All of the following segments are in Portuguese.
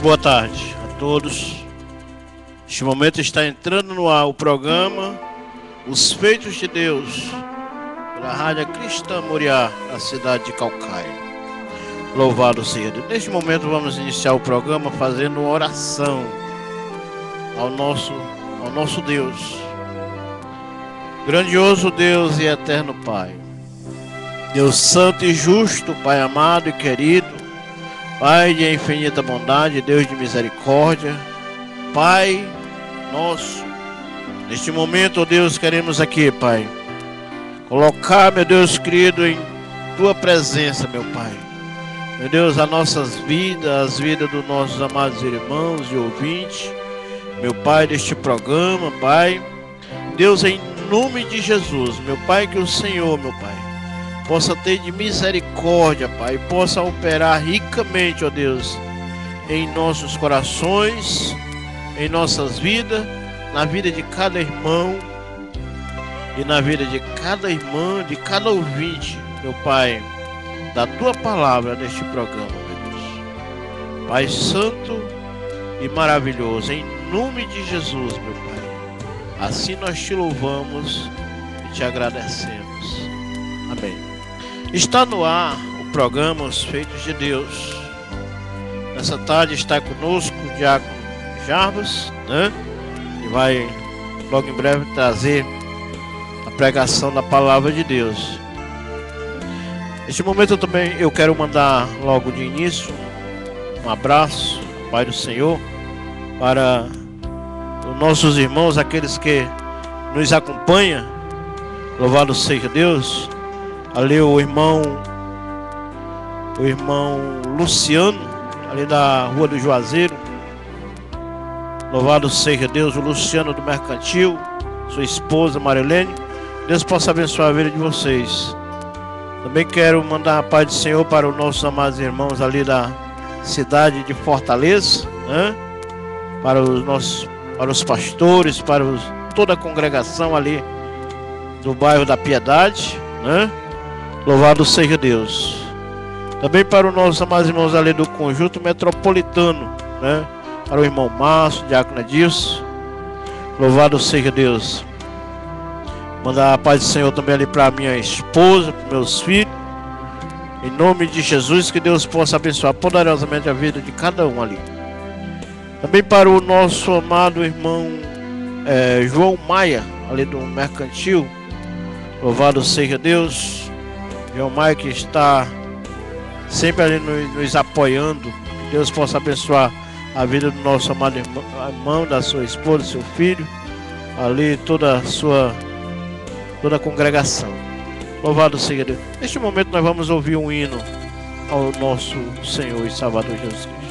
boa tarde a todos. Neste momento está entrando no ar o programa Os Feitos de Deus, pela Rádio Cristã Moriá, na cidade de Calcaia. Louvado seja Deus. Neste momento vamos iniciar o programa fazendo uma oração ao nosso Deus. Grandioso Deus e eterno Pai, Deus santo e justo, Pai amado e querido, Pai de infinita bondade, Deus de misericórdia, Pai nosso, neste momento, ó Deus, queremos aqui, Pai, colocar, meu Deus querido, em Tua presença, meu Pai, meu Deus, as nossas vidas, as vidas dos nossos amados irmãos e ouvintes, meu Pai, deste programa, Pai, Deus, em nome de Jesus, meu Pai, que o Senhor, meu Pai, possa ter de misericórdia, Pai, possa operar ricamente, ó Deus, em nossos corações, em nossas vidas, na vida de cada irmão e na vida de cada irmã, de cada ouvinte, meu Pai, da Tua palavra neste programa, meu Deus. Pai santo e maravilhoso, em nome de Jesus, meu Pai, assim nós Te louvamos e Te agradecemos. Amém. Está no ar o programa Os Feitos de Deus. Nessa tarde está conosco o Diácono Jarbas, né? Que vai logo em breve trazer a pregação da palavra de Deus. Neste momento eu quero mandar logo de início um abraço, Pai do Senhor, para os nossos irmãos, aqueles que nos acompanham. Louvado seja Deus. Ali o irmão Luciano, ali da Rua do Juazeiro. Louvado seja Deus, o Luciano do Mercantil, sua esposa Marilene. Deus possa abençoar a vida de vocês. Também quero mandar a paz do Senhor para os nossos amados irmãos ali da cidade de Fortaleza, né? Para os pastores, para toda a congregação ali do bairro da Piedade, né? Louvado seja Deus. Também para os nossos amados irmãos ali do Conjunto Metropolitano, né? Para o irmão Márcio, Diácono Edilson. Louvado seja Deus. Mandar a paz do Senhor também ali para minha esposa, para meus filhos. Em nome de Jesus, que Deus possa abençoar poderosamente a vida de cada um ali. Também para o nosso amado irmão João Maia, ali do Mercantil. Louvado seja Deus. João Maia, que está sempre ali nos apoiando. Que Deus possa abençoar a vida do nosso amado irmão, da sua esposa, do seu filho, ali toda a congregação. Louvado seja Deus. Neste momento nós vamos ouvir um hino ao nosso Senhor e Salvador Jesus Cristo.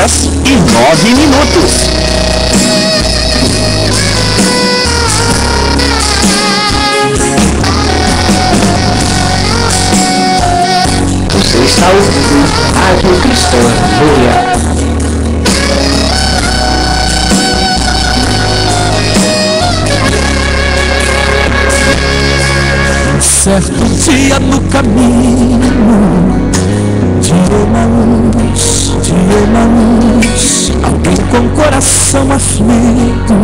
5h09. Você está ouvindo Rádio Cristã Moriá. Certo dia no caminho de Emaús, alguém com coração aflito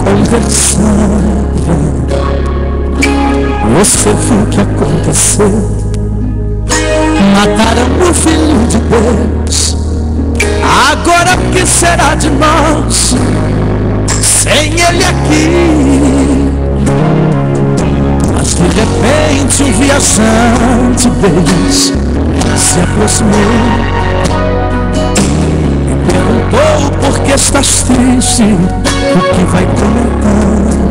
conversava. Você viu o que aconteceu? Mataram o Filho de Deus. Agora o que será de nós sem Ele aqui? Mas de repente um viajante deles se aproximou e perguntou: por que estás triste? O que vai comentando?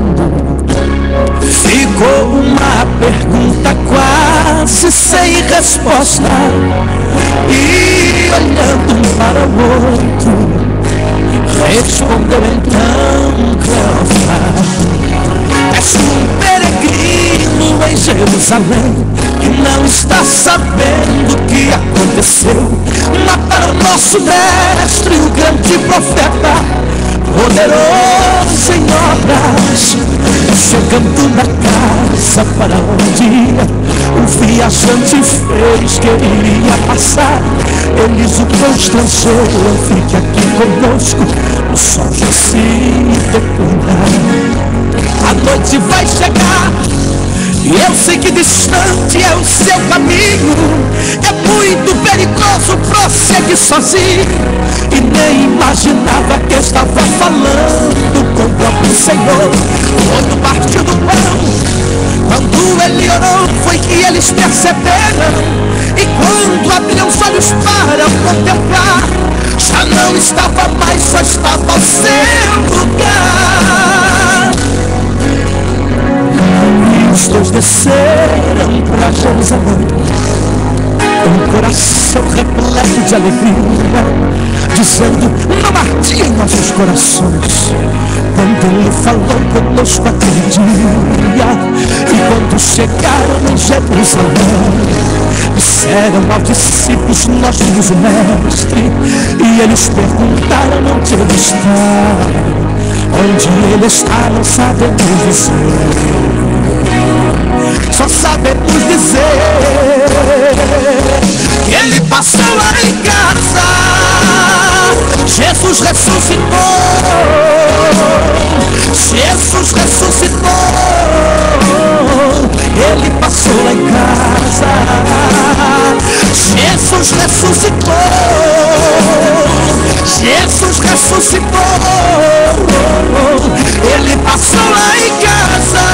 Ficou uma pergunta quase sem resposta, e olhando um para o outro, respondeu então Cleófas: és um peregrino em Jerusalém que não está sabendo o que aconteceu. mataram nosso mestre, o grande profeta, poderoso em obras, chegando na casa para onde o viajante fez que ele ia passar. Eles o constrangeu, fique aqui conosco, o sol já se declinar. A noite vai chegar e eu sei que distante é o seu caminho. É muito perigoso, prossegue sozinho. E nem imaginava que estava falando com o próprio Senhor. Quando partiu do pão, quando ele orou, foi que eles perceberam. E quando abriram os olhos para contemplar, já não estava mais, só estava ao seu lugar. E os dois desceram para Jerusalém, com o coração repleto de alegria, dizendo: não ardia em nossos corações quando ele falou conosco aquele dia. E quando chegaram em Jerusalém, disseram aos discípulos: nós vimos o mestre. E eles perguntaram: onde ele está? Onde ele está não sabemos dizer, só sabemos dizer que ele passou lá em casa. Jesus ressuscitou, Jesus ressuscitou, ele passou lá em casa. Jesus ressuscitou, Jesus ressuscitou, ele passou lá em casa.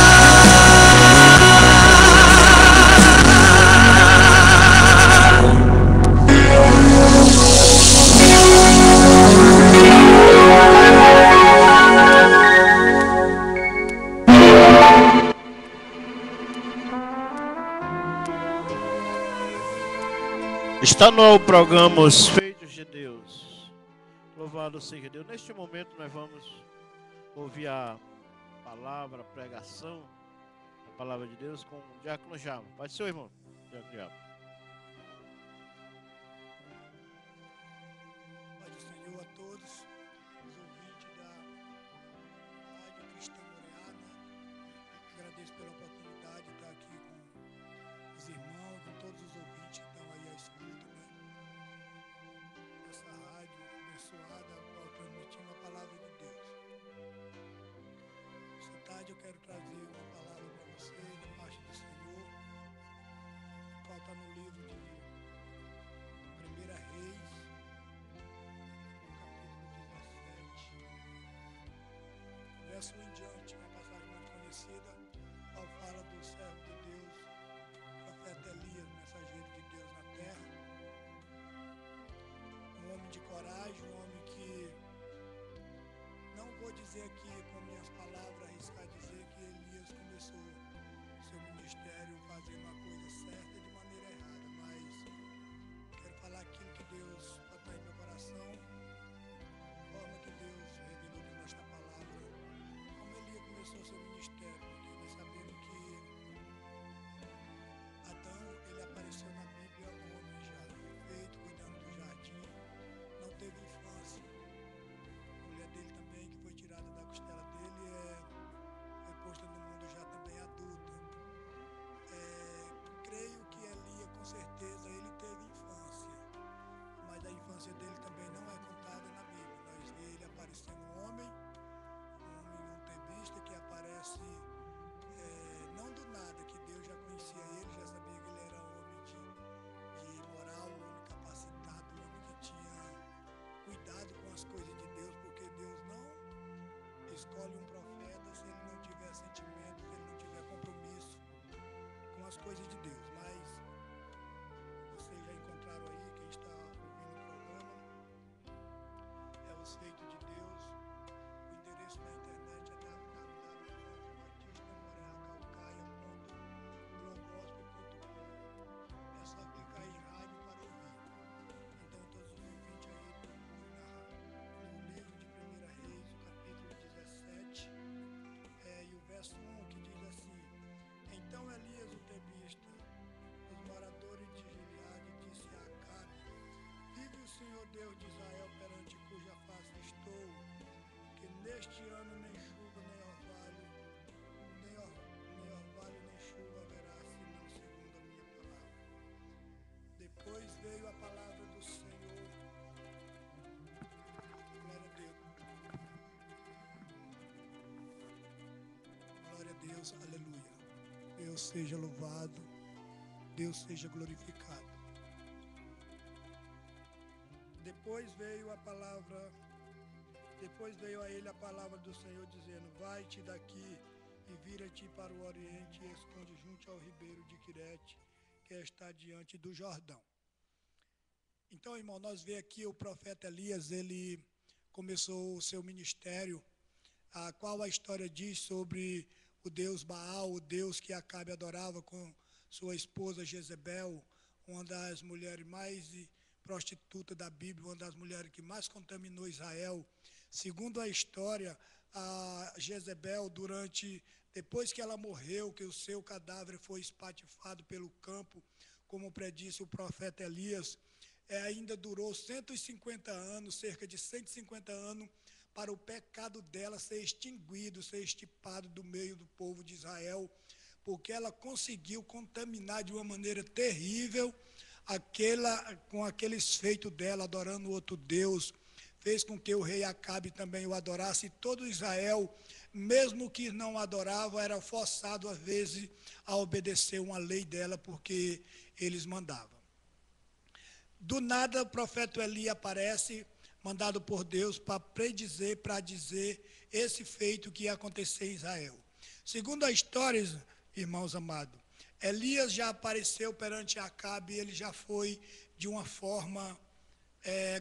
Está no programa Os Feitos de Deus. Louvado seja Deus. Neste momento nós vamos ouvir a palavra, a pregação da palavra de Deus com o Diácono Java. Pode ser, irmão? Diácono Java. Pai do Senhor a todos, os ouvintes da Rádio Cristã Moreana. Agradeço pela oportunidade de estar aqui com os irmãos, com todos os ouvintes que estão aí à escuta, né? Essa rádio abençoada, qual transmitindo a palavra de Deus. Essa tarde eu quero trazer uma palavra para vocês, da parte do Senhor, qual está no livro de 1 Reis, verso em diante, uma passagem muito conhecida, ao fala do servo de Deus, profeta Elias, mensageiro de Deus na terra. Um homem de coragem, um homem que, não vou dizer aqui com minhas palavras, arriscar dizer que Elias começou seu ministério fazendo uma coisa certa de maneira errada, mas quero falar aquilo que Deus botou em meu coração, a forma que Deus revelou nesta palavra, como Elias começou seu ministério, porque nós sabemos que Adão, ele apareceu na Bíblia homem já, feito, cuidando do jardim, não teve infância. A mulher dele também, que foi tirada da costela dele, foi posta no mundo já também adulta. Creio que Elias, com certeza, ele teve infância, mas a infância dele também não é contada na Bíblia. Nós vemos ele aparecendo um homem tebista que aparece não do nada, que Deus já conhecia ele, já sabia que ele era homem de moral, um homem capacitado, um homem que tinha cuidado com as coisas de Deus, porque Deus não escolhe um profeta se ele não tiver sentimento, se ele não tiver compromisso com as coisas de Deus. Mas vocês já encontraram aí, quem está ouvindo o programa, é Os Feitos de Deus. O endereço na internet é www.batistamoreacalcaia.blogspot.com. É só clicar em rádio para ouvir. Então todos os ouvintes aí procurem no livro de 1 Reis, o capítulo 17, e o verso 1, que diz assim: então Elias o tebista Deus de Israel, perante cuja face estou, que neste ano nem chuva, nem orvalho, nem chuva haverá, senão segundo a minha palavra. Depois veio a palavra do Senhor. Glória a Deus. Glória a Deus, aleluia. Deus seja louvado, Deus seja glorificado. Depois veio a ele a palavra do Senhor, dizendo: vai-te daqui e vira-te para o oriente e esconde junto ao ribeiro de Quirete, que está diante do Jordão. Então, irmão, nós vemos aqui o profeta Elias, ele começou o seu ministério, a qual a história diz sobre o Deus Baal, o Deus que Acabe adorava com sua esposa Jezebel, uma das mulheres mais prostitutas da Bíblia, uma das mulheres que mais contaminou Israel. Segundo a história, a Jezebel, depois que ela morreu, que o seu cadáver foi espatifado pelo campo, como predisse o profeta Elias, ainda durou 150 anos, cerca de 150 anos, para o pecado dela ser extinguido, ser extirpado do meio do povo de Israel, porque ela conseguiu contaminar de uma maneira terrível com aqueles feitos dela, adorando outro Deus, fez com que o rei Acabe também o adorasse, e todo Israel, mesmo que não adorava, era forçado às vezes a obedecer uma lei dela, porque eles mandavam. Do nada o profeta Eli aparece, mandado por Deus para dizer esse feito que ia acontecer em Israel. Segundo a história, irmãos amados, Elias já apareceu perante Acabe, ele já foi de uma forma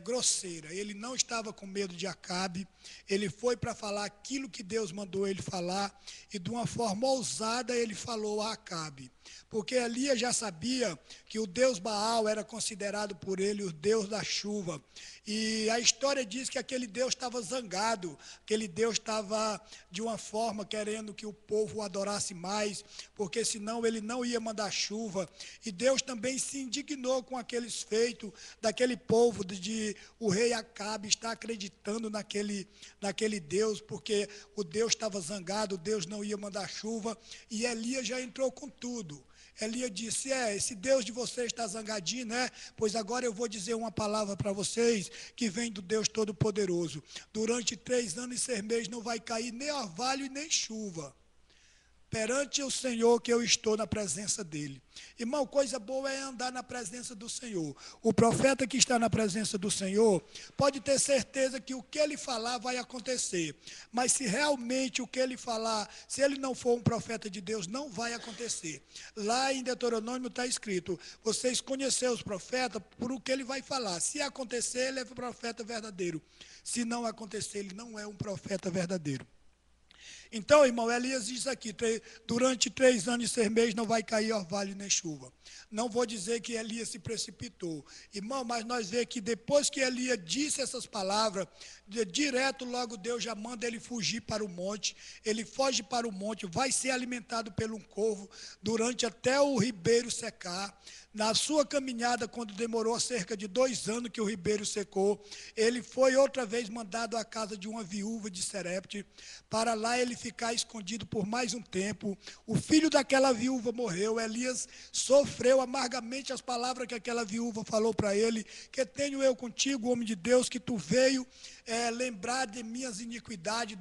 grosseira. Ele não estava com medo de Acabe, ele foi para falar aquilo que Deus mandou ele falar, e de uma forma ousada ele falou a Acabe. Porque Elias já sabia que o Deus Baal era considerado por ele o Deus da chuva. E a história diz que aquele Deus estava zangado, aquele Deus estava de uma forma querendo que o povo o adorasse mais, porque senão ele não ia mandar chuva. E Deus também se indignou com aqueles feitos daquele povo, de o rei Acabe estar acreditando naquele Deus, porque o Deus estava zangado, Deus não ia mandar chuva, e Elias já entrou com tudo. Elias disse: esse Deus de vocês está zangadinho, né? Pois agora eu vou dizer uma palavra para vocês, que vem do Deus Todo-Poderoso. Durante 3 anos e 6 meses não vai cair nem orvalho e nem chuva. Perante o Senhor que eu estou na presença dele. Irmão, coisa boa é andar na presença do Senhor. O profeta que está na presença do Senhor pode ter certeza que o que ele falar vai acontecer. Mas se realmente o que ele falar, se ele não for um profeta de Deus, não vai acontecer. Lá em Deuteronômio está escrito: vocês conheceram os profetas por o que ele vai falar. Se acontecer, ele é um profeta verdadeiro. Se não acontecer, ele não é um profeta verdadeiro. Então, irmão, Elias diz aqui: durante 3 anos e 6 meses não vai cair orvalho nem chuva. Não vou dizer que Elias se precipitou, irmão, mas nós vemos que depois que Elias disse essas palavras, direto logo Deus já manda ele fugir para o monte. Ele foge para o monte, vai ser alimentado por um corvo durante até o ribeiro secar. Na sua caminhada, quando demorou cerca de 2 anos que o ribeiro secou, ele foi outra vez mandado à casa de uma viúva de Serepte, para lá ele ficar escondido por mais um tempo. O filho daquela viúva morreu. Elias sofreu amargamente as palavras que aquela viúva falou para ele: que tenho eu contigo, homem de Deus, que tu veio lembrar de minhas iniquidades.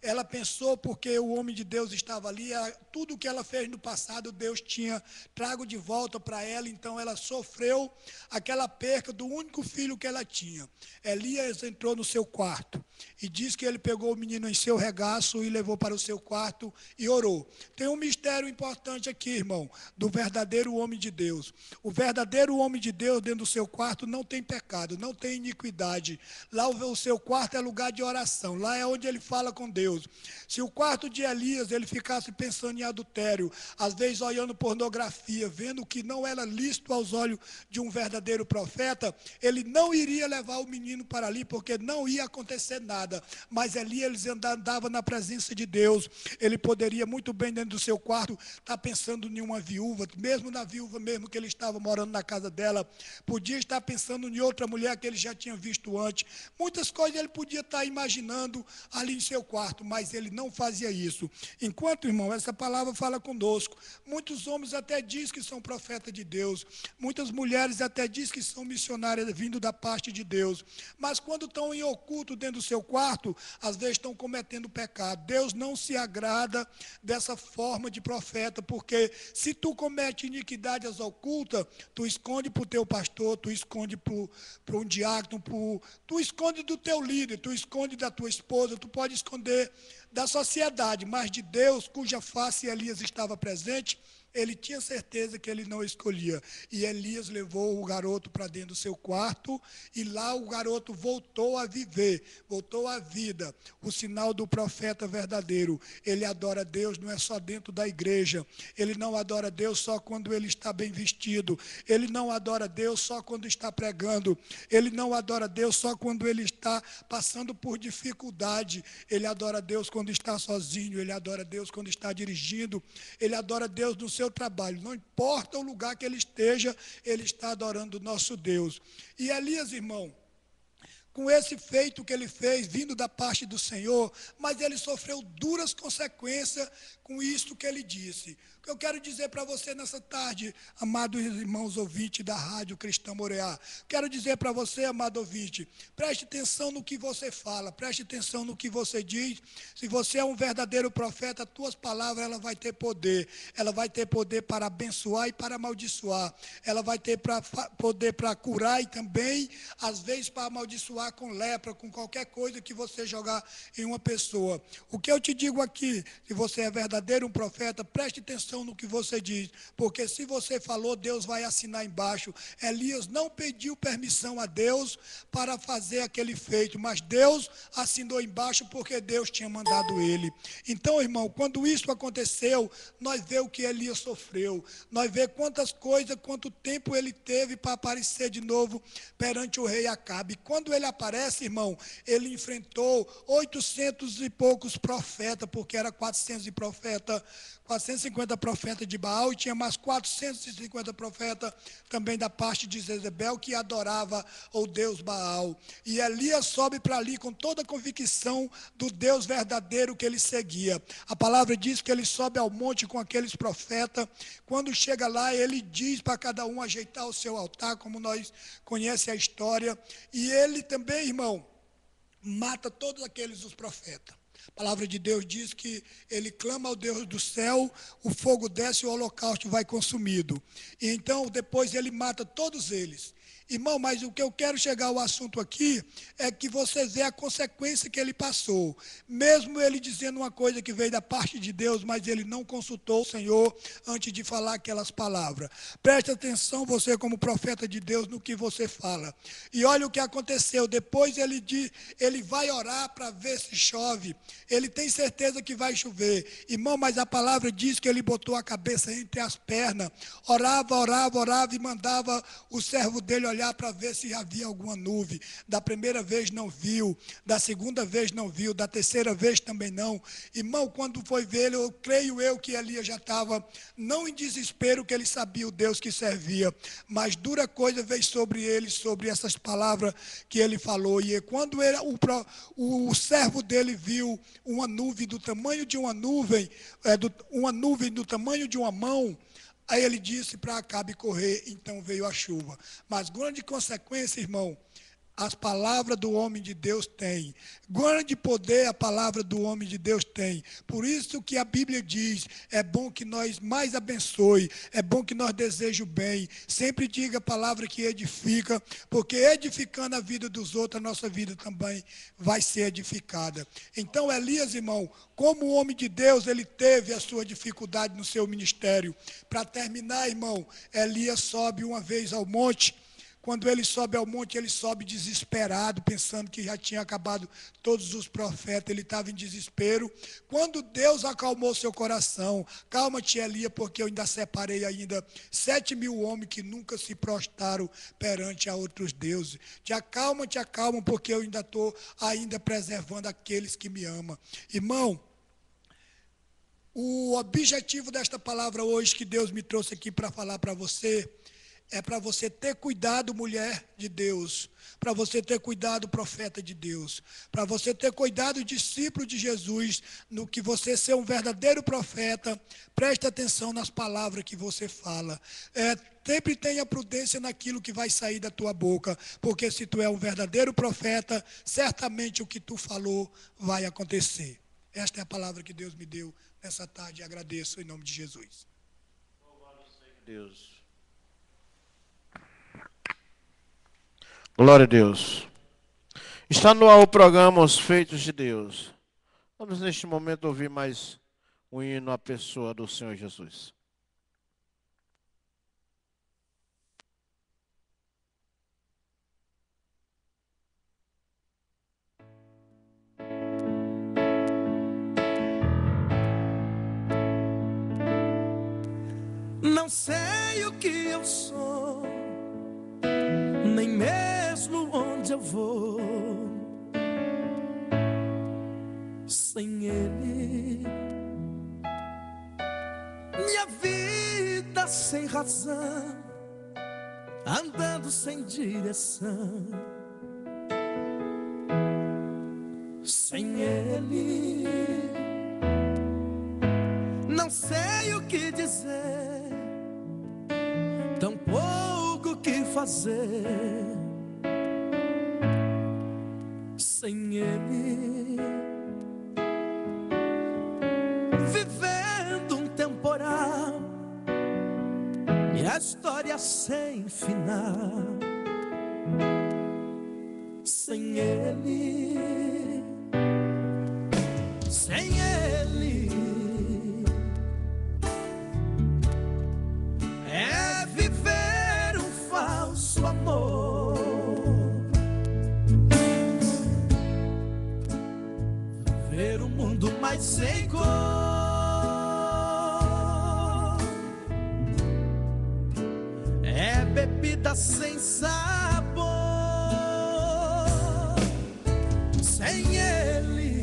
Ela pensou, porque o homem de Deus estava ali, tudo que ela fez no passado, Deus tinha trago de volta para ela, então ela sofreu aquela perca do único filho que ela tinha. Elias entrou no seu quarto e diz que ele pegou o menino em seu regaço e levou para o seu quarto e orou. Tem um mistério importante aqui, irmão, do verdadeiro homem de Deus. O verdadeiro homem de Deus, dentro do seu quarto, não tem pecado, não tem iniquidade. Lá o seu quarto é lugar de oração, lá é onde ele fala com Deus. Se o quarto de Elias ele ficasse pensando em adultério, às vezes olhando pornografia, vendo que não era lícito aos olhos de um verdadeiro profeta, ele não iria levar o menino para ali, porque não ia acontecer nada. Mas Elias andava na presença de Deus. Ele poderia muito bem dentro do seu quarto estar pensando em uma viúva, mesmo na viúva mesmo que ele estava morando na casa dela. Podia estar pensando em outra mulher que ele já tinha visto antes. Muitas coisas ele podia estar imaginando ali em seu quarto, mas ele não fazia isso. Enquanto, irmão, essa palavra fala conosco. Muitos homens até dizem que são profetas de Deus. Muitas mulheres até dizem que são missionárias vindo da parte de Deus. Mas quando estão em oculto dentro do seu quarto, às vezes estão cometendo pecado. Deus não se agrada dessa forma de profeta, porque se tu comete iniquidades ocultas, tu esconde para o teu pastor, tu esconde para um diácono, tu esconde do teu líder, tu esconde da tua esposa, tu pode esconder da sociedade, mas de Deus, cuja face Elias estava presente, ele tinha certeza que ele não escolhia. E Elias levou o garoto para dentro do seu quarto, e lá o garoto voltou a viver, voltou à vida. O sinal do profeta verdadeiro. Ele adora Deus, não é só dentro da igreja. Ele não adora Deus só quando ele está bem vestido. Ele não adora Deus só quando está pregando. Ele não adora Deus só quando ele está passando por dificuldade. Ele adora Deus quando está sozinho. Ele adora Deus quando está dirigindo. Ele adora Deus no seu trabalho, não importa o lugar que ele esteja, ele está adorando o nosso Deus. E Elias, irmão, com esse feito que ele fez, vindo da parte do Senhor, mas ele sofreu duras consequências com isto que ele disse. O que eu quero dizer para você nessa tarde, amados irmãos ouvintes da Rádio Cristã Moreá, quero dizer para você, amado ouvinte, preste atenção no que você fala, preste atenção no que você diz. Se você é um verdadeiro profeta, as tuas palavras ela vai ter poder para abençoar e para amaldiçoar, ela vai ter poder para curar e também, às vezes, para amaldiçoar com lepra, com qualquer coisa que você jogar em uma pessoa. O que eu te digo aqui, se você é verdadeiro um profeta, preste atenção no que você diz, porque se você falou, Deus vai assinar embaixo. Elias não pediu permissão a Deus para fazer aquele feito, mas Deus assinou embaixo porque Deus tinha mandado ele. Então, irmão, quando isso aconteceu, nós vemos o que Elias sofreu, nós vemos quantas coisas, quanto tempo ele teve para aparecer de novo perante o rei Acabe. Quando ele aparece, irmão, ele enfrentou 800 e poucos profetas, porque era 450 profetas de Baal, e tinha mais 450 profetas também da parte de Jezebel, que adorava o Deus Baal. E Elias sobe para ali com toda a convicção do Deus verdadeiro que ele seguia. A palavra diz que ele sobe ao monte com aqueles profetas. Quando chega lá, ele diz para cada um ajeitar o seu altar, como nós conhecemos a história. E ele também, irmão, mata todos aqueles os profetas. A palavra de Deus diz que ele clama ao Deus do céu, o fogo desce e o holocausto vai consumido. E então, depois ele mata todos eles. Irmão, mas o que eu quero chegar ao assunto aqui é que você vê a consequência que ele passou. Mesmo ele dizendo uma coisa que veio da parte de Deus, mas ele não consultou o Senhor antes de falar aquelas palavras. Preste atenção, você como profeta de Deus, no que você fala. E olha o que aconteceu. Depois ele vai orar para ver se chove. Ele tem certeza que vai chover. Irmão, mas a palavra diz que ele botou a cabeça entre as pernas. Orava e mandava o servo dele olhar para ver se havia alguma nuvem. Da primeira vez não viu, da segunda vez não viu, da terceira vez também não. Irmão, quando foi ver, eu creio que Elias já estava, não em desespero, que ele sabia o Deus que servia, mas dura coisa veio sobre ele, sobre essas palavras que ele falou. E quando o servo dele viu uma nuvem do tamanho de uma nuvem, uma nuvem do tamanho de uma mão, aí ele disse para Acabe correr, então veio a chuva. Mas grande consequência, irmão, as palavras do homem de Deus têm. Grande poder a palavra do homem de Deus tem. Por isso que a Bíblia diz, é bom que nós mais abençoe, é bom que nós deseje o bem. Sempre diga a palavra que edifica, porque edificando a vida dos outros, a nossa vida também vai ser edificada. Então, Elias, irmão, como homem de Deus, ele teve a sua dificuldade no seu ministério. Para terminar, irmão, Elias sobe uma vez ao monte. Quando ele sobe ao monte, ele sobe desesperado, pensando que já tinha acabado todos os profetas, ele estava em desespero. Quando Deus acalmou seu coração, calma-te, Elia, porque eu ainda separei ainda 7.000 homens que nunca se prostraram perante a outros deuses. Te acalma, porque eu ainda estou preservando aqueles que me amam. Irmão, o objetivo desta palavra hoje que Deus me trouxe aqui para falar para você, é para você ter cuidado, mulher de Deus, para você ter cuidado, profeta de Deus, para você ter cuidado, discípulo de Jesus, no que você ser um verdadeiro profeta. Preste atenção nas palavras que você fala. Sempre tenha prudência naquilo que vai sair da tua boca, porque se tu é um verdadeiro profeta, certamente o que tu falou vai acontecer. Esta é a palavra que Deus me deu nessa tarde e agradeço em nome de Jesus. Louvado seja Deus. Glória a Deus. Está no ar o programa Os Feitos de Deus. Vamos neste momento ouvir mais um hino à pessoa do Senhor Jesus. Não sei o que eu sou, nem mesmo onde eu vou, sem Ele. Minha vida sem razão, andando sem direção, sem Ele. Não sei o que dizer, tampouco o que fazer, sem Ele. Vivendo um temporal, minha história sem final, sem Ele. Sem Ele é viver um falso amor, ver o mundo mais sem cor, é bebida sem sabor, sem Ele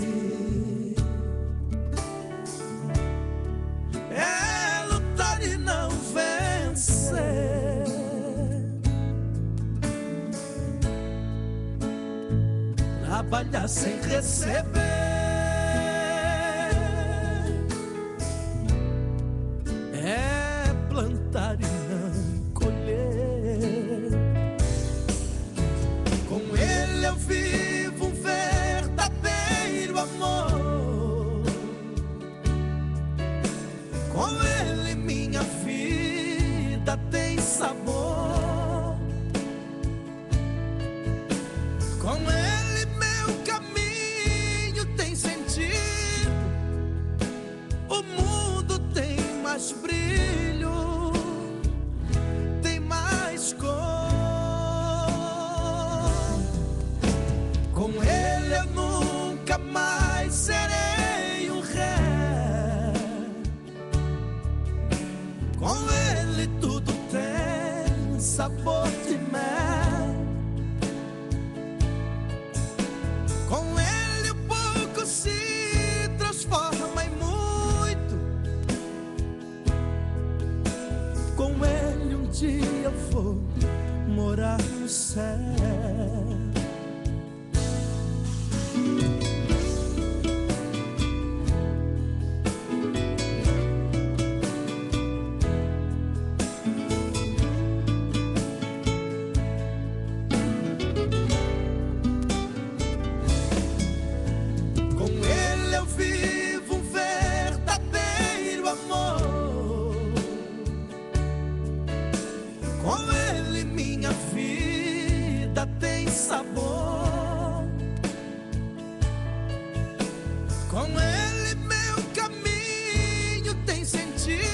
é lutar e não vencer, trabalhar sem receber, é plantar e não colher. Com Ele eu vivo um verdadeiro amor, com Ele minha vida tem sabor, com Ele meu caminho tem sentido, o mundo tem mais brilho, tem mais cor. Com Ele eu nunca mais serei um ré, com Ele tudo tem sabor de mel, com Ele o pouco se transforma em muito, com Ele um dia eu vou morar no céu. Com Ele eu vivo um verdadeiro amor, com Ele minha vida tem sabor, com Ele meu caminho tem sentido,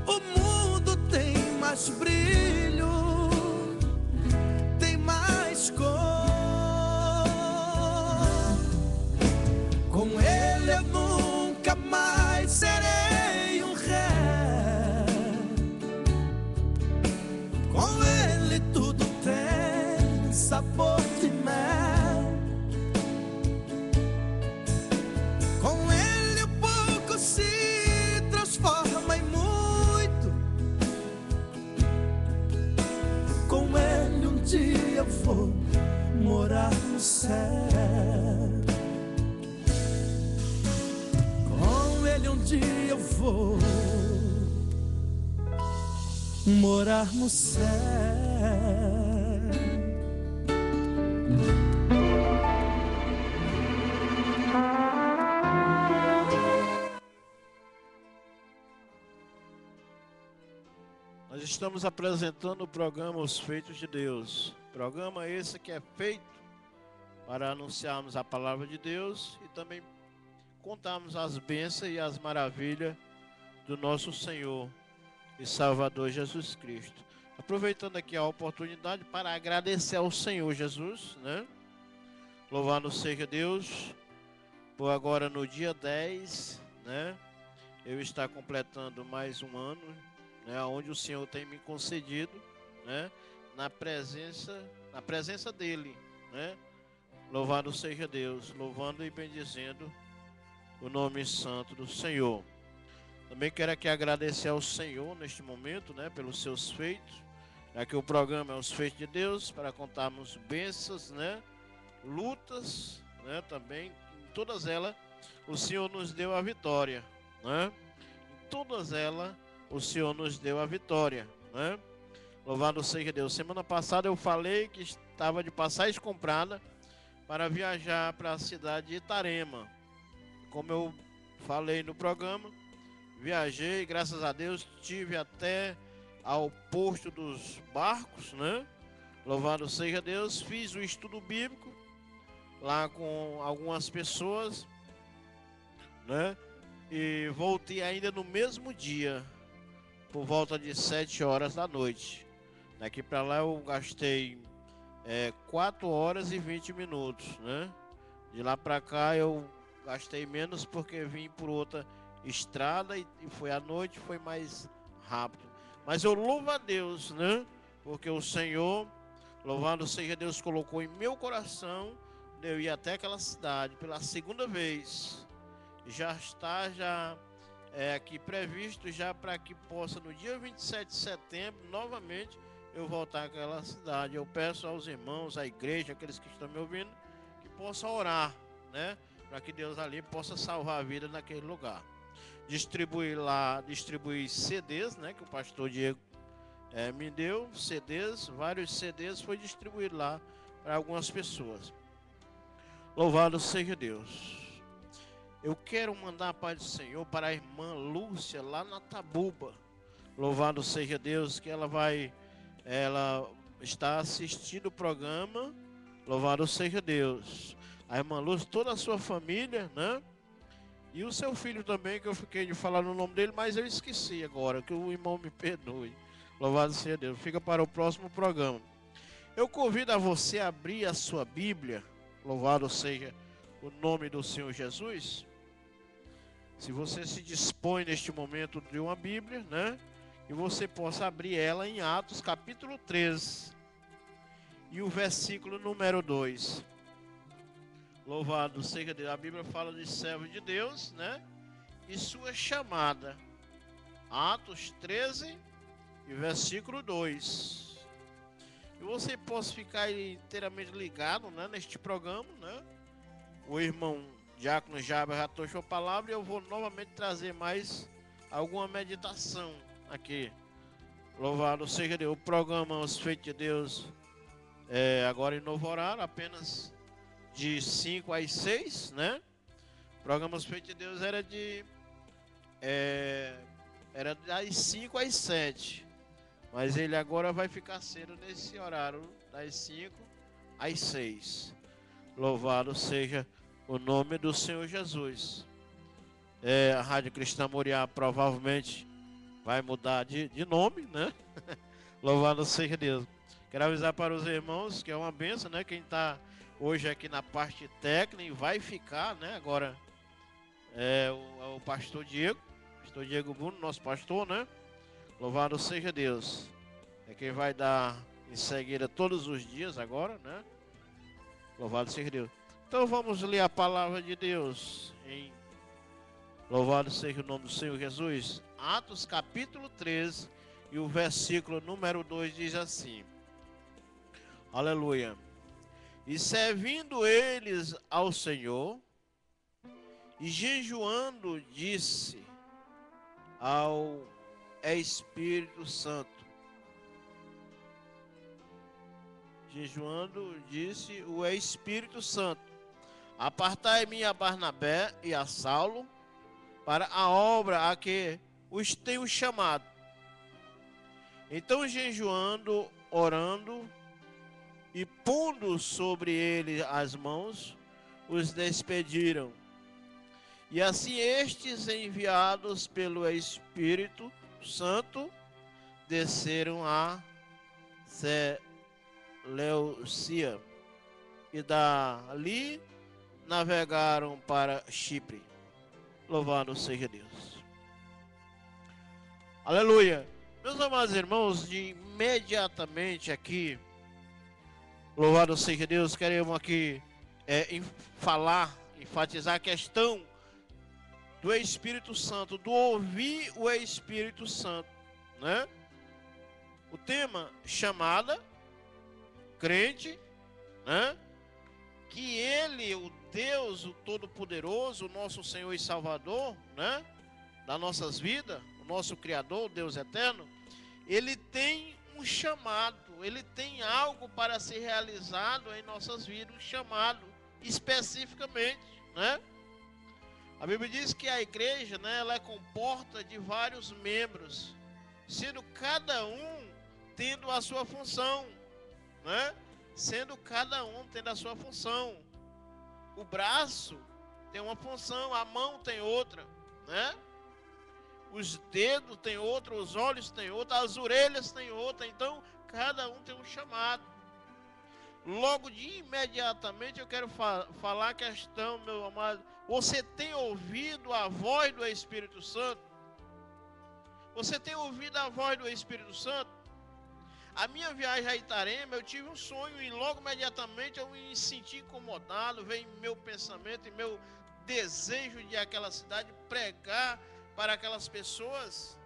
o mundo tem mais brilho, céu. Com ele um dia eu vou morar no céu. Nós estamos apresentando o programa Os Feitos de Deus. Programa esse que é feito para anunciarmos a palavra de Deus e também contarmos as bênçãos e as maravilhas do nosso Senhor e Salvador Jesus Cristo. Aproveitando aqui a oportunidade para agradecer ao Senhor Jesus, né? Louvado seja Deus por agora no dia 10, né? Eu estar completando mais um ano, né, onde o Senhor tem me concedido, né, na presença dele, né? Louvado seja Deus, louvando e bendizendo o nome santo do Senhor. Também quero aqui agradecer ao Senhor neste momento, né, pelos seus feitos. Aqui o programa é Os Feitos de Deus, para contarmos bênçãos, né, lutas, né, também em todas elas o Senhor nos deu a vitória, né? Em todas elas o Senhor nos deu a vitória, né? Louvado seja Deus. Semana passada eu falei que estava de passagem comprada para viajar para a cidade de Itarema. Como eu falei no programa, viajei, graças a Deus, tive até ao posto dos barcos, né? Louvado seja Deus. Fiz o estudo bíblico lá com algumas pessoas, né? E voltei ainda no mesmo dia, por volta de 7 horas da noite. Daqui para lá eu gastei 4 horas e 20 minutos, né? De lá para cá eu gastei menos porque vim por outra estrada e foi à noite, foi mais rápido. Mas eu louvo a Deus, né? Porque o Senhor, louvado seja Deus, colocou em meu coração de eu ir até aquela cidade pela segunda vez. Já está aqui previsto já para que possa no dia 27 de setembro novamente eu voltar àquela cidade. Eu peço aos irmãos, à igreja, aqueles que estão me ouvindo, que possam orar, né? Para que Deus ali possa salvar a vida naquele lugar. Distribuir CDs, né? Que o pastor Diego me deu, CDs, vários CDs foi distribuído lá para algumas pessoas. Louvado seja Deus. Eu quero mandar a paz do Senhor para a irmã Lúcia, lá na Tabuba. Louvado seja Deus, que ela está assistindo o programa. Louvado seja Deus. A irmã Lúcia, toda a sua família, né? E o seu filho também, que eu fiquei de falar no nome dele, mas eu esqueci agora, que o irmão me perdoe. Louvado seja Deus. Fica para o próximo programa. Eu convido a você a abrir a sua Bíblia. Louvado seja o nome do Senhor Jesus. Se você se dispõe neste momento de uma Bíblia, né? E você possa abrir ela em Atos capítulo 13 e o versículo número 2. Louvado seja Deus. A Bíblia fala de servo de Deus, né? E sua chamada. Atos 13 e versículo 2. E você possa ficar inteiramente ligado, né, neste programa, né? O irmão Diácono Jaber já trouxe a palavra e eu vou novamente trazer mais alguma meditação aqui. Louvado seja Deus. O programa Os Feitos de Deus agora em novo horário, apenas de 5 às 6, né? O programa Os Feitos de Deus era das 5 às 7. Mas ele agora vai ficar cedo nesse horário, das 5 às 6. Louvado seja o nome do Senhor Jesus. A Rádio Cristã Moriá provavelmente vai mudar de nome, né? Louvado seja Deus. Quero avisar para os irmãos que é uma bênção, né? Quem está hoje aqui na parte técnica e vai ficar, né? Agora o pastor Diego Bruno, nosso pastor, né? Louvado seja Deus. É quem vai dar em seguida todos os dias agora, né? Louvado seja Deus. Então vamos ler a palavra de Deus em louvado seja o nome do Senhor Jesus. Atos capítulo 13 e o versículo número 2 diz assim. Aleluia. E servindo eles ao Senhor, e jejuando, disse ao Espírito Santo. Jejuando, disse o Espírito Santo: apartai-me a Barnabé e a Saulo para a obra a que os tenho chamado. Então, jejuando, orando e pondo sobre ele as mãos, os despediram. E assim estes, enviados pelo Espírito Santo, desceram a Seleucia e dali navegaram para Chipre. Louvado seja Deus. Aleluia. Meus amados irmãos, de imediatamente aqui, louvado seja Deus, queremos aqui enfatizar a questão do Espírito Santo, do ouvir o Espírito Santo, né? O tema chamada, crente, né? Que Ele, o Deus, o Todo-Poderoso, o nosso Senhor e Salvador, né? Das nossas vidas, o nosso Criador, o Deus Eterno, Ele tem um chamado, Ele tem algo para ser realizado em nossas vidas, um chamado especificamente, né? A Bíblia diz que a igreja, né, ela é composta de vários membros, sendo cada um tendo a sua função, né? Sendo cada um tendo a sua função. O braço tem uma função, a mão tem outra, né? Os dedos tem outra, os olhos tem outra, as orelhas tem outra. Então, cada um tem um chamado. Logo de imediatamente eu quero falar a questão, meu amado. Você tem ouvido a voz do Espírito Santo? Você tem ouvido a voz do Espírito Santo? A minha viagem a Itarema, eu tive um sonho e logo imediatamente eu me senti incomodado. Veio meu pensamento e meu desejo de aquela cidade pregar para aquelas pessoas.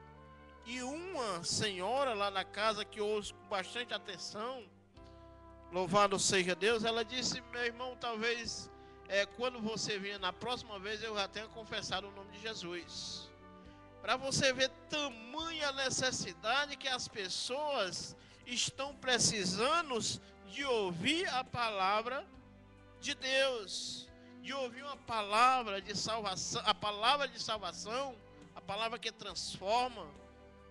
E uma senhora lá na casa que eu ouço com bastante atenção, louvado seja Deus, ela disse: meu irmão, talvez quando você vier na próxima vez eu já tenha confessado o nome de Jesus. Para você ver tamanha necessidade que as pessoas estão precisando de ouvir a palavra de Deus, de ouvir uma palavra de salvação, a palavra de salvação, a palavra que transforma,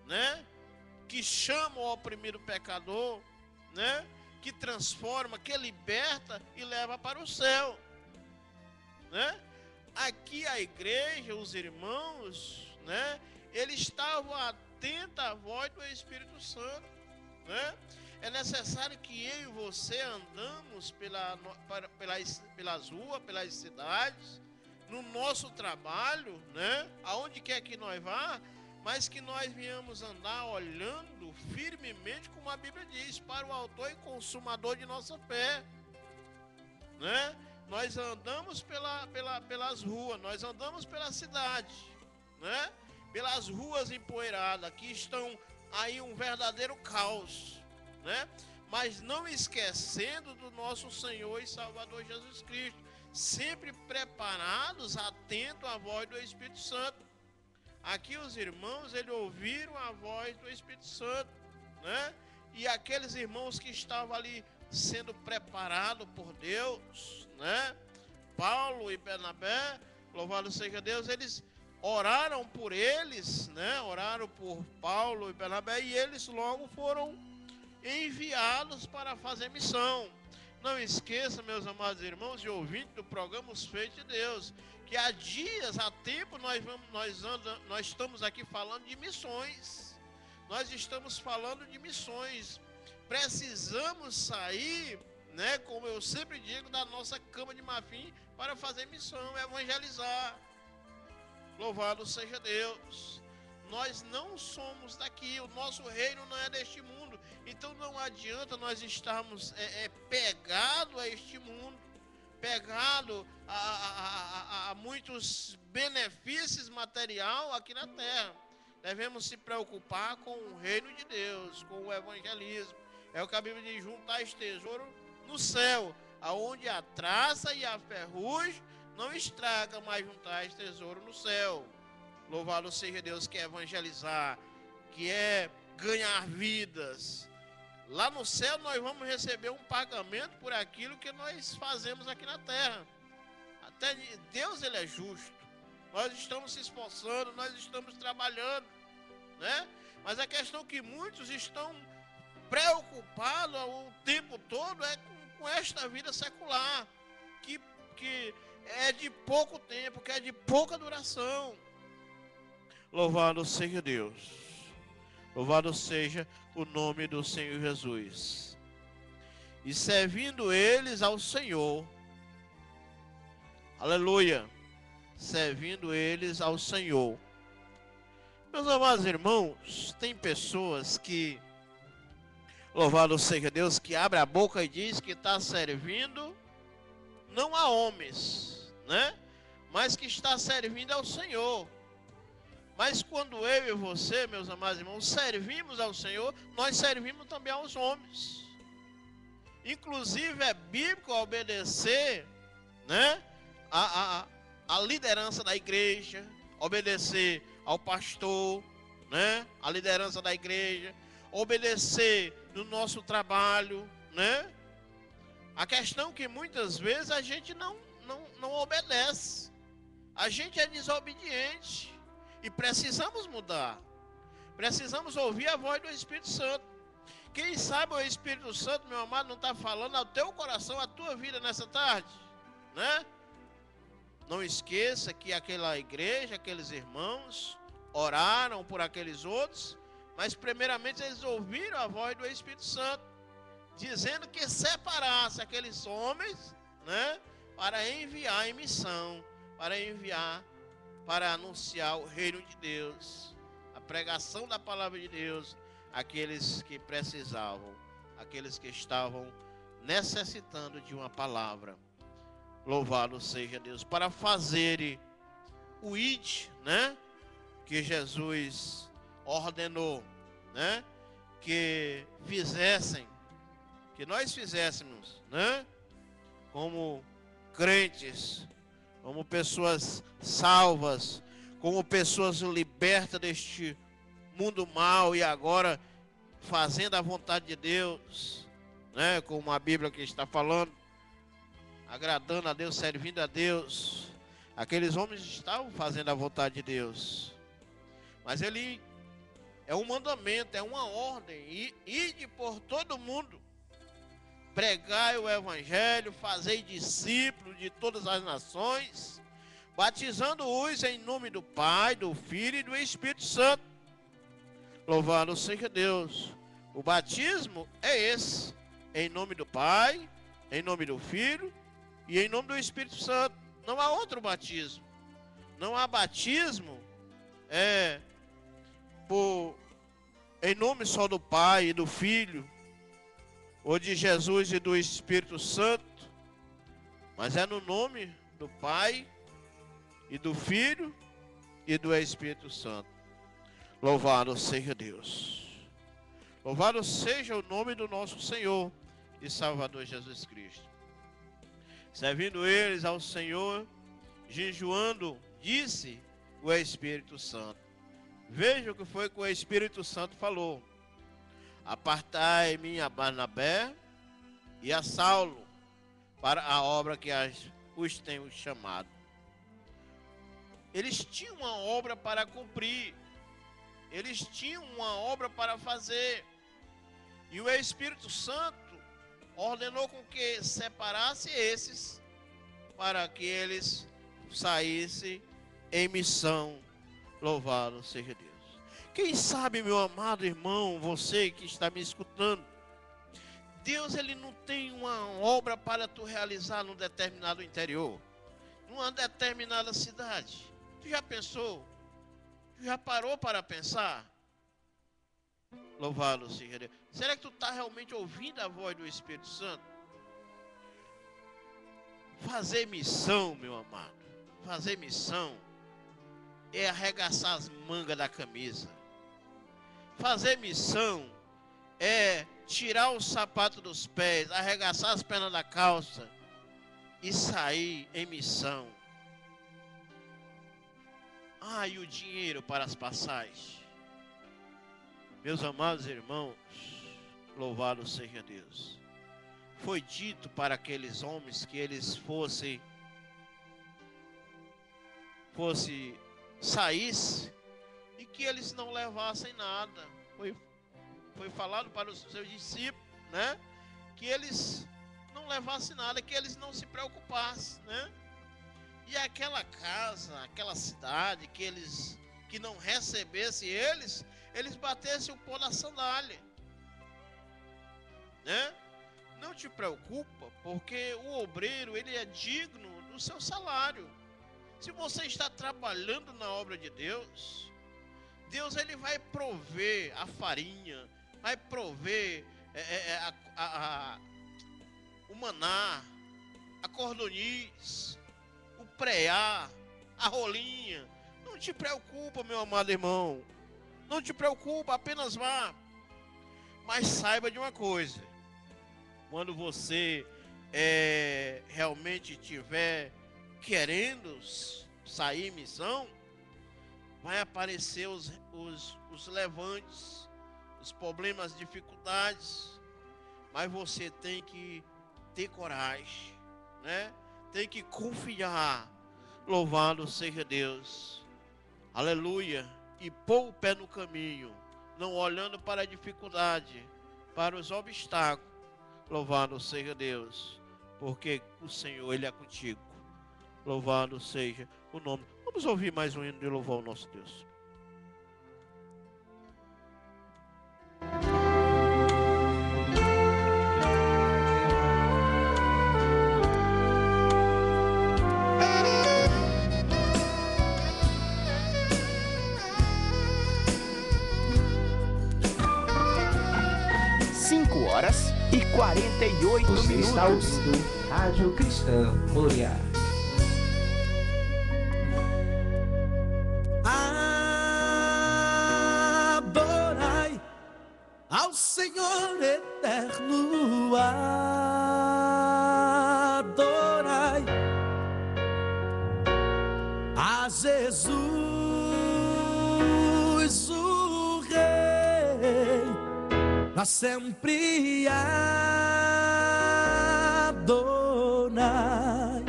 né? Que chama o oprimido pecador, né? Que transforma, que liberta e leva para o céu, né? Aqui a igreja, os irmãos, né? Eles estavam atentos à voz do Espírito Santo, né? É necessário que eu e você andamos pelas ruas, pelas cidades, no nosso trabalho, né? Aonde quer que nós vá, mas que nós venhamos andar olhando firmemente, como a Bíblia diz, para o autor e consumador de nossa fé, né? Nós andamos pelas ruas, nós andamos pela cidade, né? Pelas ruas empoeiradas, que estão aí um verdadeiro caos, né? Mas não esquecendo do nosso Senhor e Salvador Jesus Cristo, sempre preparados, atentos à voz do Espírito Santo. Aqui os irmãos, eles ouviram a voz do Espírito Santo, né? E aqueles irmãos que estavam ali sendo preparados por Deus, né? Paulo e Barnabé, louvado seja Deus, eles oraram por eles, né? Oraram por Paulo e Barnabé e eles logo foram enviados para fazer missão. Não esqueça, meus amados irmãos e ouvintes do programa Os Feitos de Deus, que há dias, há tempo, nós estamos aqui falando de missões. Nós estamos falando de missões. Precisamos sair, né, como eu sempre digo, da nossa cama de marfim para fazer missão, evangelizar. Louvado seja Deus. Nós não somos daqui, o nosso reino não é deste mundo. Então não adianta nós estarmos pegados a este mundo, pegado a muitos benefícios materiais aqui na terra. Devemos se preocupar com o reino de Deus, com o evangelismo. É o que a Bíblia diz: juntar esse tesouro no céu, aonde a traça e a ferrugem não estraga, mas juntais tesouro no céu. Louvado seja Deus, que é evangelizar, que é ganhar vidas. Lá no céu nós vamos receber um pagamento por aquilo que nós fazemos aqui na terra. Até Deus, ele é justo. Nós estamos se esforçando, nós estamos trabalhando, né? Mas a questão que muitos estão preocupados o tempo todo é com esta vida secular, que é de pouco tempo, que é de pouca duração. Louvado seja Deus. Louvado seja o nome do Senhor Jesus. E servindo eles ao Senhor. Aleluia. Servindo eles ao Senhor. Meus amados irmãos, tem pessoas que, louvado seja Deus, que abre a boca e diz que está servindo não a homens, né? Mas que está servindo ao Senhor. Mas quando eu e você, meus amados irmãos, servimos ao Senhor, nós servimos também aos homens. Inclusive é bíblico obedecer, né, a liderança da igreja, obedecer ao pastor, né, a liderança da igreja, obedecer no nosso trabalho, né? A questão é que muitas vezes a gente não obedece. A gente é desobediente. E precisamos mudar. Precisamos ouvir a voz do Espírito Santo. Quem sabe o Espírito Santo, meu amado, não está falando ao teu coração, à tua vida nessa tarde, né? Não esqueça que aquela igreja, aqueles irmãos, oraram por aqueles outros, mas primeiramente eles ouviram a voz do Espírito Santo, dizendo que separasse aqueles homens, né, para enviar em missão, para anunciar o reino de Deus, a pregação da palavra de Deus, aqueles que precisavam, aqueles que estavam necessitando de uma palavra. Louvado seja Deus, para fazerem o id, né, que Jesus ordenou, né, que fizessem, que nós fizéssemos, né, como crentes, como pessoas salvas, como pessoas libertas deste mundo mal e agora fazendo a vontade de Deus, né? Como a Bíblia que está falando, agradando a Deus, servindo a Deus. Aqueles homens estavam fazendo a vontade de Deus, mas ele é um mandamento, é uma ordem, ide por todo mundo, pregai o evangelho, fazei discípulos de todas as nações, batizando-os em nome do Pai, do Filho e do Espírito Santo. Louvado seja Deus. O batismo é esse, em nome do Pai, em nome do Filho e em nome do Espírito Santo. Não há outro batismo. Não há batismo em nome só do Pai e do Filho, ou de Jesus e do Espírito Santo, mas é no nome do Pai e do Filho e do Espírito Santo. Louvado seja Deus. Louvado seja o nome do nosso Senhor e Salvador Jesus Cristo. Servindo eles ao Senhor, jejuando, disse o Espírito Santo. Veja o que foi que o Espírito Santo falou. Apartai-me a Barnabé e a Saulo para a obra que os tenho chamado. Eles tinham uma obra para cumprir. Eles tinham uma obra para fazer. E o Espírito Santo ordenou com que separasse esses para que eles saíssem em missão. Louvado seja Deus. Quem sabe, meu amado irmão, você que está me escutando, Deus, ele não tem uma obra para tu realizar num determinado interior, numa determinada cidade. Tu já pensou? Tu já parou para pensar? Louvado seja Deus. Será que tu está realmente ouvindo a voz do Espírito Santo? Fazer missão, meu amado, fazer missão é arregaçar as mangas da camisa. Fazer missão é tirar o sapato dos pés, arregaçar as pernas da calça e sair em missão. E o dinheiro para as passagens. Meus amados irmãos, louvado seja Deus. Foi dito para aqueles homens que eles fossem saísse e que eles não levassem nada. Foi falado para os seus discípulos, né? Que eles não levassem nada, que eles não se preocupassem, né? E aquela casa, aquela cidade, que não recebessem eles batessem o pó na sandália, né? Não te preocupa, porque o obreiro, ele é digno do seu salário. Se você está trabalhando na obra de Deus, Deus ele vai prover a farinha, vai prover o maná, a cordoniz, o preá, a rolinha. Não te preocupa, meu amado irmão. Não te preocupa, apenas vá. Mas saiba de uma coisa. Quando você realmente estiver querendo sair em missão, vai aparecer os levantes, os problemas, as dificuldades. Mas você tem que ter coragem, né? Tem que confiar. Louvado seja Deus. Aleluia. E pôr o pé no caminho, não olhando para a dificuldade, para os obstáculos. Louvado seja Deus, porque o Senhor, Ele é contigo. Louvado seja o nome. Vamos ouvir mais um hino de louvor ao nosso Deus. Horas e 48 Você minutos. está ouvindo Rádio Cristã Moriá. Adorai ao Senhor eterno, adorai a Jesus o Rei, pra sempre Adonai.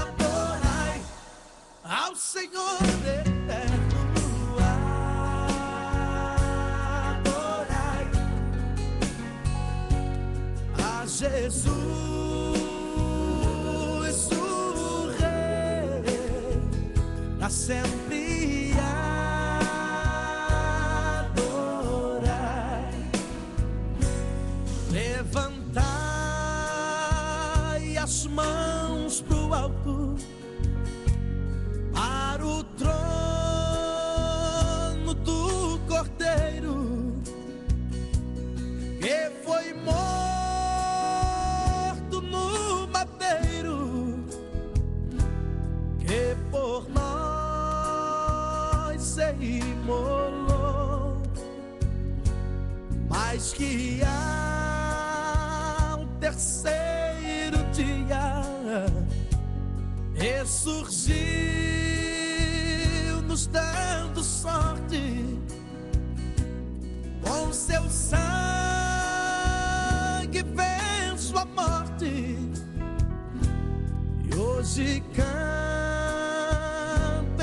Adonai ao Senhor eterno, adorai a Jesus o Rei, pra sempre levantai as mãos pro alto, para o trono do Cordeiro, que foi morto no madeiro, que por nós se imolou, mas que ao terceiro dia ressurgiu, nos dando sorte, com seu sangue venceu a morte, e hoje canta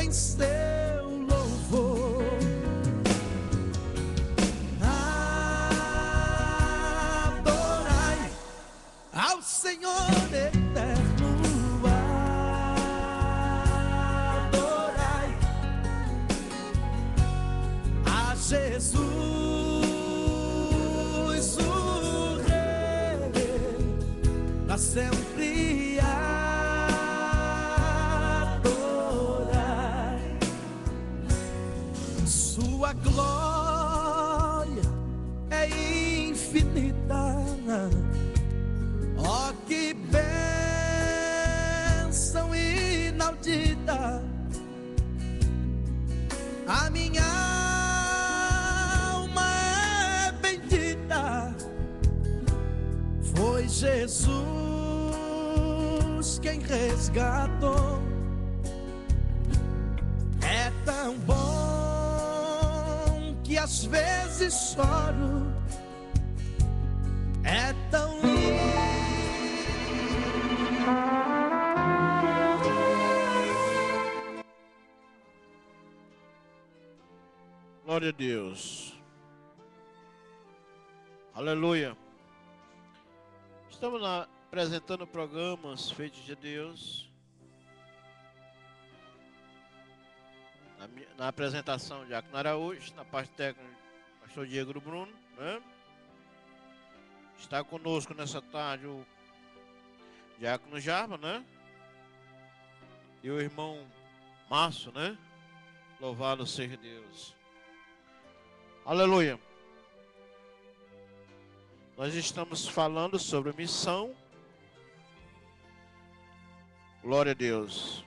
em seu louvor. Adorai ao Senhor eterno, adorai a Jesus o Rei, pra sempre adorai. Sua glória é infinita, ó que bênção inaudita. A minha Foi Jesus quem resgatou. É tão bom que às vezes choro. É tão lindo. Glória a Deus. Aleluia. Estamos apresentando programas feitos de Deus. Na apresentação, Diácono Araújo. Na parte técnica, Pastor Diego do Bruno, né? Está conosco nessa tarde o Diácono Jarba, né? E o irmão Márcio, né? Louvado seja Deus. Aleluia. Nós estamos falando sobre missão. Glória a Deus.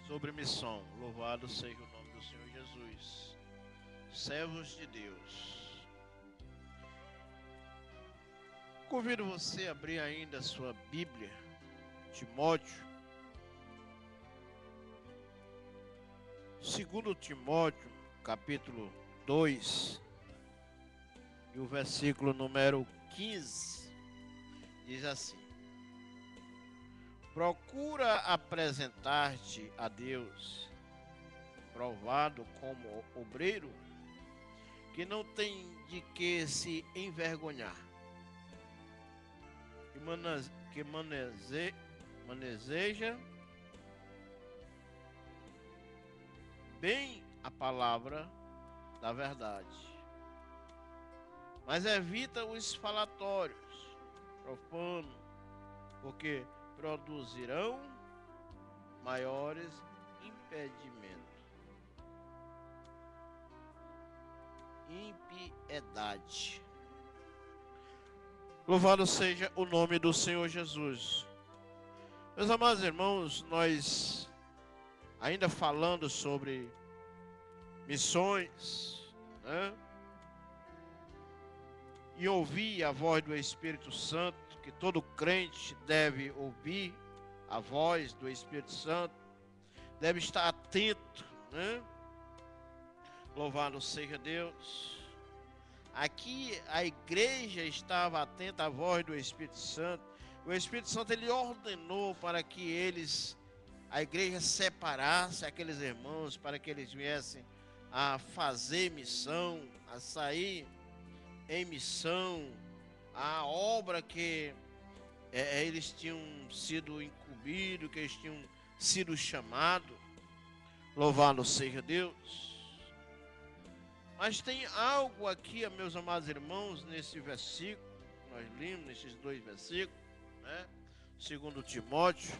Sobre missão. Louvado seja o nome do Senhor Jesus. Servos de Deus. Convido você a abrir ainda a sua Bíblia, Timóteo. 2 Timóteo, capítulo 2, e o versículo número 15, diz assim: procura apresentar-te a Deus, provado como obreiro, que não tem de que se envergonhar, que maneseja bem a palavra da verdade, mas evita os falatórios profanos, porque produzirão maiores impedimentos. Impiedade. Louvado seja o nome do Senhor Jesus. Meus amados irmãos, nós ainda falando sobre missões, né? E ouvir a voz do Espírito Santo, que todo crente deve ouvir a voz do Espírito Santo, deve estar atento, né? Louvado seja Deus. Aqui a igreja estava atenta à voz do Espírito Santo. O Espírito Santo ele ordenou para que a igreja separasse aqueles irmãos, para que eles viessem a fazer missão, a sair em missão, a obra que eles tinham sido incumbidos, que eles tinham sido chamados. Louvado seja Deus. Mas tem algo aqui, meus amados irmãos, nesse versículo, nós lemos nesses dois versículos, né? 2 Timóteo,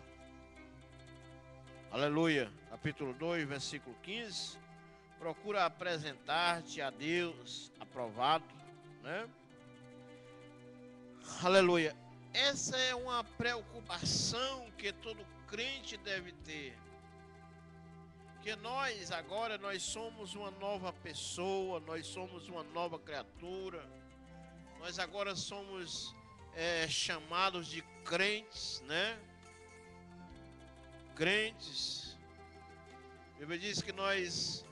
aleluia, capítulo 2, versículo 15, procura apresentar-te a Deus aprovado, né? Aleluia. Essa é uma preocupação que todo crente deve ter. Que nós agora, nós somos uma nova pessoa, nós somos uma nova criatura. Nós agora somos chamados de crentes, né? Crentes. A Bíblia diz que nós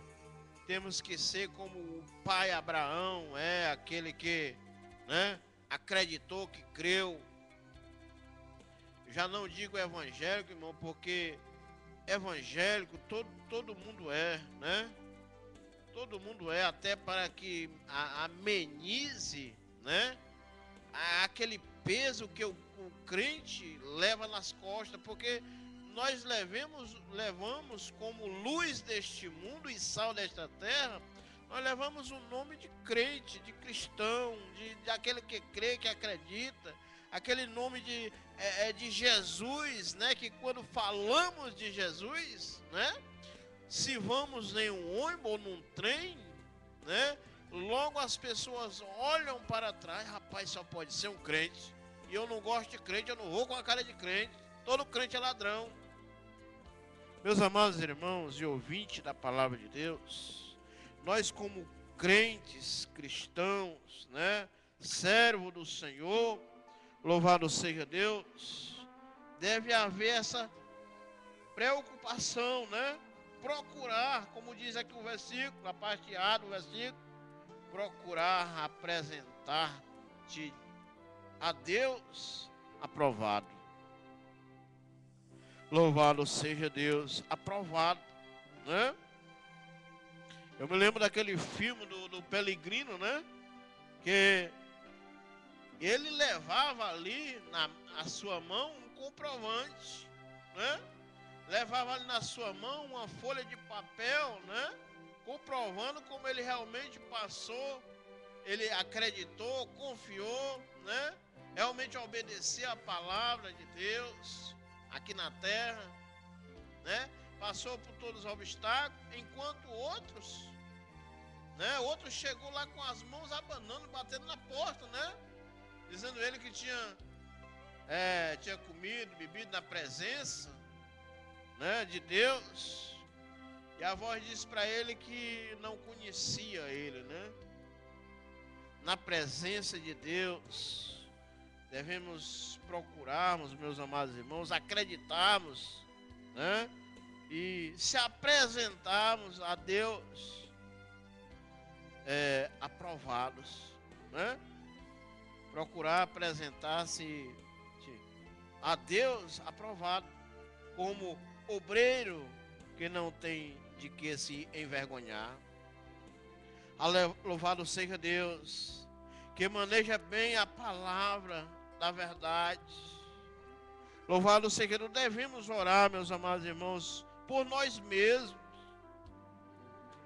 temos que ser como o pai Abraão, aquele que, né, acreditou, que creu. Já não digo evangélico, irmão, porque evangélico todo mundo né? Todo mundo até para que amenize, né? Aquele peso que o crente leva nas costas, porque nós levamos como luz deste mundo e sal desta terra, nós levamos o nome de crente, de cristão, de aquele que crê, que acredita, aquele nome de Jesus, né? Que quando falamos de Jesus, né? Se vamos em um ônibus ou num trem, né? Logo as pessoas olham para trás, rapaz, só pode ser um crente. E eu não gosto de crente, eu não vou com a cara de crente. Todo crente é ladrão. Meus amados irmãos e ouvintes da palavra de Deus, nós como crentes, cristãos, né? Servo do Senhor, louvado seja Deus, deve haver essa preocupação, né? Procurar, como diz aqui o versículo, a parte A do versículo, procurar apresentar-te a Deus aprovado. Louvado seja Deus aprovado, né? Eu me lembro daquele filme do Pellegrino, né? Que ele levava ali na sua mão um comprovante, né? Levava ali na sua mão uma folha de papel, né? Comprovando como ele realmente passou, ele acreditou, confiou, né? Realmente obedeceu a palavra de Deus aqui na terra, né? Passou por todos os obstáculos, enquanto outros, né? Outros chegou lá com as mãos abanando, batendo na porta, né? Dizendo ele que tinha comido, bebido na presença, né, de Deus. E a voz disse para ele que não conhecia ele, né? Na presença de Deus, devemos procurarmos, meus amados irmãos, acreditarmos, né? E se apresentarmos a Deus aprovados, né? Procurar apresentar-se a Deus aprovado, como obreiro que não tem de que se envergonhar. Louvado seja Deus, que maneja bem a palavra da verdade. Louvado seja Deus. Devemos orar, meus amados irmãos, por nós mesmos.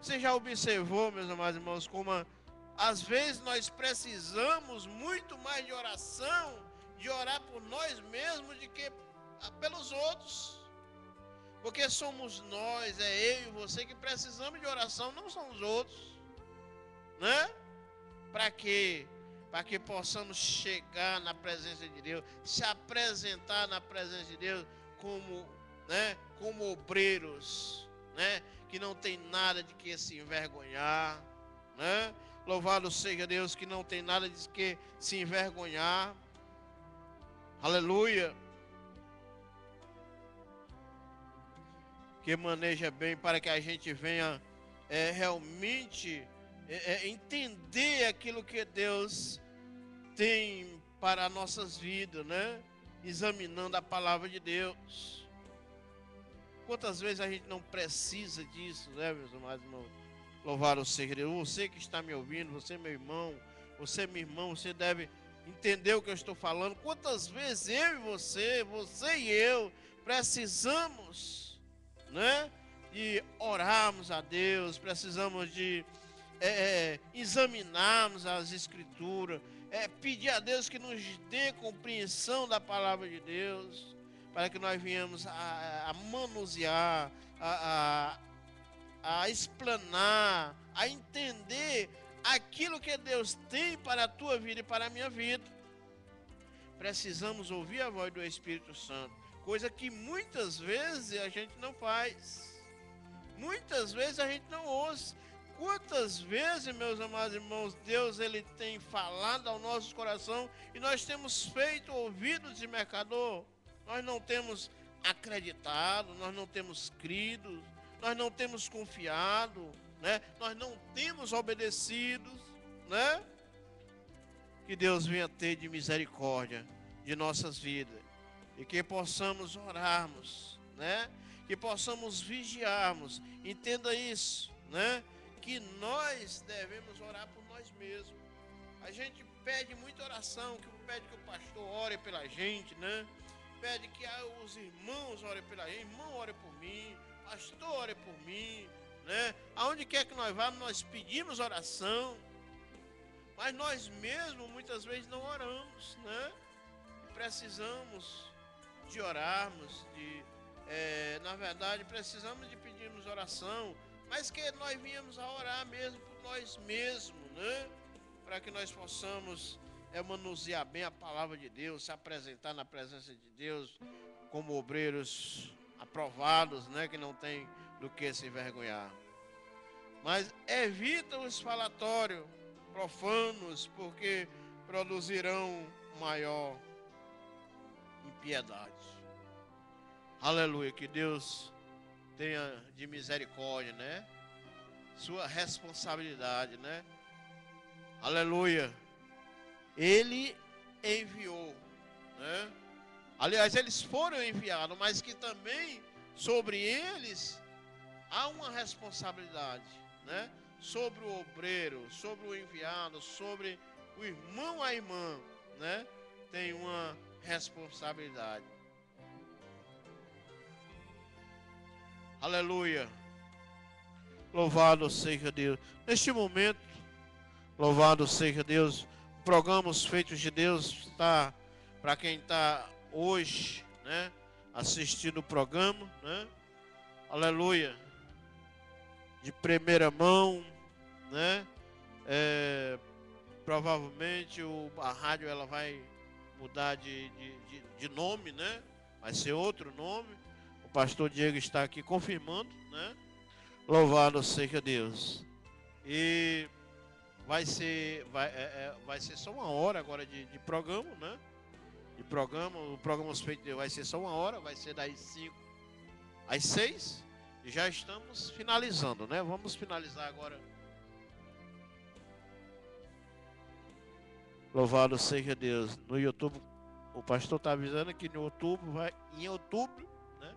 Você já observou, meus amados irmãos, como às vezes nós precisamos muito mais de oração, de orar por nós mesmos, do que pelos outros. Porque somos nós, eu e você que precisamos de oração, não são os outros, né? Para quê? Para que possamos chegar na presença de Deus, se apresentar na presença de Deus como, né, como obreiros, né, que não tem nada de que se envergonhar, né? Louvado seja Deus, que não tem nada de que se envergonhar. Aleluia. Que maneja bem para que a gente venha realmente entender aquilo que Deus tem para as nossas vidas, né? Examinando a palavra de Deus. Quantas vezes a gente não precisa disso, né, meus amados irmãos? Louvado seja Deus. Você que está me ouvindo, você meu irmão, você minha irmã, você deve entender o que eu estou falando. Quantas vezes eu e você e eu precisamos, né, de orarmos a Deus, precisamos de examinarmos as Escrituras, pedir a Deus que nos dê compreensão da palavra de Deus, para que nós venhamos a manusear, a explanar, a entender aquilo que Deus tem para a tua vida e para a minha vida. Precisamos ouvir a voz do Espírito Santo, coisa que muitas vezes a gente não faz, muitas vezes a gente não ouve. Quantas vezes, meus amados irmãos, Deus ele tem falado ao nosso coração e nós temos feito ouvidos de mercador, nós não temos acreditado, nós não temos crido, nós não temos confiado, né? Nós não temos obedecido, né? Que Deus venha ter de misericórdia de nossas vidas e que possamos orarmos, né? Que possamos vigiarmos. Entenda isso, né? Que nós devemos orar por nós mesmos. A gente pede muita oração, que pede que o pastor ore pela gente, né? Pede que os irmãos orem pela gente, irmão ore por mim, pastor ore por mim, né? Aonde quer que nós vamos, nós pedimos oração, mas nós mesmos muitas vezes não oramos, né? Precisamos de orarmos, na verdade precisamos de pedirmos oração, mas que nós viemos a orar mesmo por nós mesmos, né? Para que nós possamos manusear bem a palavra de Deus, se apresentar na presença de Deus como obreiros aprovados, né? Que não tem do que se envergonhar. mas evita os falatórios profanos, porque produzirão maior impiedade. Aleluia, que Deus tenha de misericórdia, né? Sua responsabilidade, né? Aleluia. Ele enviou, né? Aliás, eles foram enviados, mas que também sobre eles há uma responsabilidade, né? Sobre o obreiro, sobre o enviado, sobre o irmão, a irmã, né? Tem uma responsabilidade. Aleluia. Louvado seja Deus. Neste momento, louvado seja Deus. Programas feitos de Deus está para quem está hoje, né, assistindo o programa, né? Aleluia. De primeira mão, né? Provavelmente a rádio ela vai mudar de nome, né? Vai ser outro nome. O pastor Diego está aqui confirmando, né? Louvado seja Deus. E vai ser só uma hora agora de programa, né? De programa, o programa feito vai ser só uma hora, vai ser das 5 às 6 e já estamos finalizando, né? Vamos finalizar agora. Louvado seja Deus. No YouTube, o pastor está avisando que no outubro em outubro, né?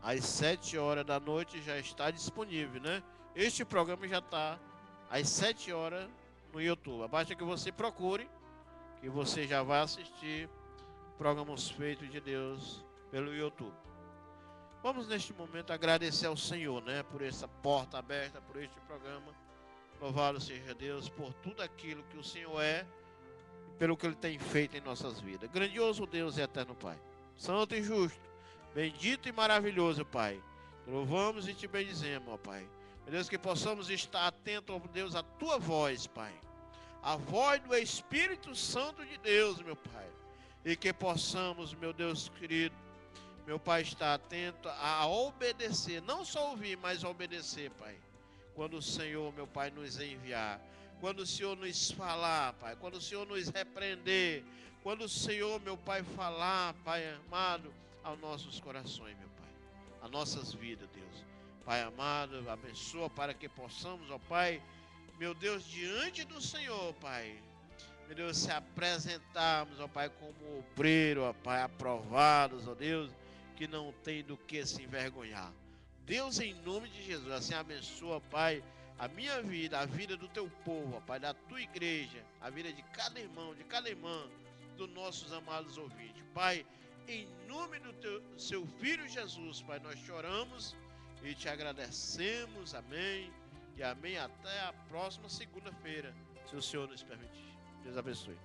Às 7 horas da noite já está disponível, né? Este programa já está às 7 horas no YouTube. Basta que você procure, que você já vai assistir programas feitos de Deus pelo YouTube. Vamos neste momento agradecer ao Senhor, né? Por essa porta aberta, por este programa. Louvado seja Deus por tudo aquilo que o Senhor é e pelo que Ele tem feito em nossas vidas. Grandioso Deus e eterno Pai, santo e justo, bendito e maravilhoso Pai, te louvamos e te bendizemos, ó Pai. Meu Deus, que possamos estar atentos, ó Deus, à Tua voz, Pai, a voz do Espírito Santo de Deus, meu Pai, e que possamos, meu Deus querido, meu Pai, estar atento a obedecer, não só ouvir, mas obedecer, Pai. Quando o Senhor, meu Pai, nos enviar, quando o Senhor nos falar, Pai, quando o Senhor nos repreender, quando o Senhor, meu Pai, falar, Pai amado, aos nossos corações, meu Pai, às nossas vidas, Deus. Pai amado, abençoa para que possamos, ó Pai, meu Deus, diante do Senhor, Pai, meu Deus, se apresentarmos, ó Pai, como obreiro, ó Pai, aprovados, ó Deus, que não tem do que se envergonhar. Deus, em nome de Jesus, assim abençoa, Pai, a minha vida, a vida do teu povo, ó Pai, da tua igreja, a vida de cada irmão, de cada irmã, dos nossos amados ouvintes. Pai, em nome do seu Filho Jesus, Pai, nós choramos e te agradecemos, amém, e amém, até a próxima segunda-feira, se o Senhor nos permitir. Deus abençoe.